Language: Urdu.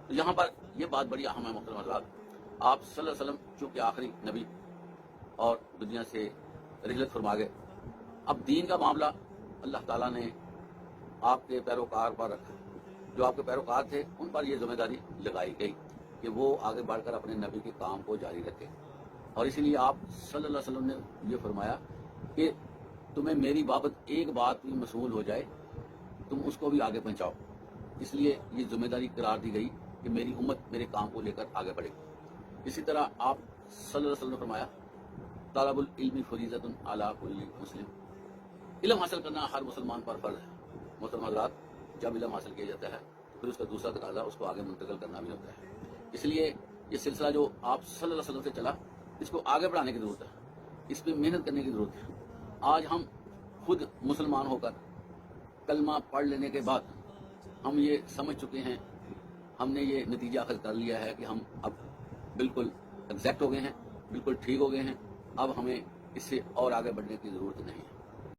تو یہاں پر یہ بات بڑی اہم ہے محترم حضرات، آپ صلی اللہ علیہ وسلم چونکہ آخری نبی اور دنیا سے رحلت فرما گئے، اب دین کا معاملہ اللہ تعالیٰ نے آپ کے پیروکار پر رکھا، جو آپ کے پیروکار تھے ان پر یہ ذمہ داری لگائی گئی کہ وہ آگے بڑھ کر اپنے نبی کے کام کو جاری رکھیں، اور اسی لیے آپ صلی اللہ علیہ وسلم نے یہ فرمایا کہ تمہیں میری بابت ایک بات بھی موصول ہو جائے تم اس کو بھی آگے پہنچاؤ، اس لیے یہ ذمہ داری قرار دی گئی کہ میری امت میرے کام کو لے کر آگے بڑھے۔ اسی طرح آپ صلی اللہ علیہ وسلم نے فرمایا طلب العلم فریضۃ علی کل مسلم، علم حاصل کرنا ہر مسلمان پر فرض ہے۔ محترم حضرات، جب علم حاصل کیا جاتا ہے تو پھر اس کا دوسرا تقاضا اس کو آگے منتقل کرنا بھی ہوتا ہے، اس لیے یہ سلسلہ جو آپ صلی اللہ علیہ وسلم سے چلا اس کو آگے بڑھانے کی ضرورت ہے، اس پہ محنت کرنے کی ضرورت ہے۔ آج ہم خود مسلمان ہو کر کلمہ پڑھ لینے کے بعد ہم یہ سمجھ چکے ہیں، ہم نے یہ نتیجہ اخذ کر لیا ہے کہ ہم اب بالکل ایگزیکٹ ہو گئے ہیں، بالکل ٹھیک ہو گئے ہیں، اب ہمیں اس سے اور آگے بڑھنے کی ضرورت نہیں ہے۔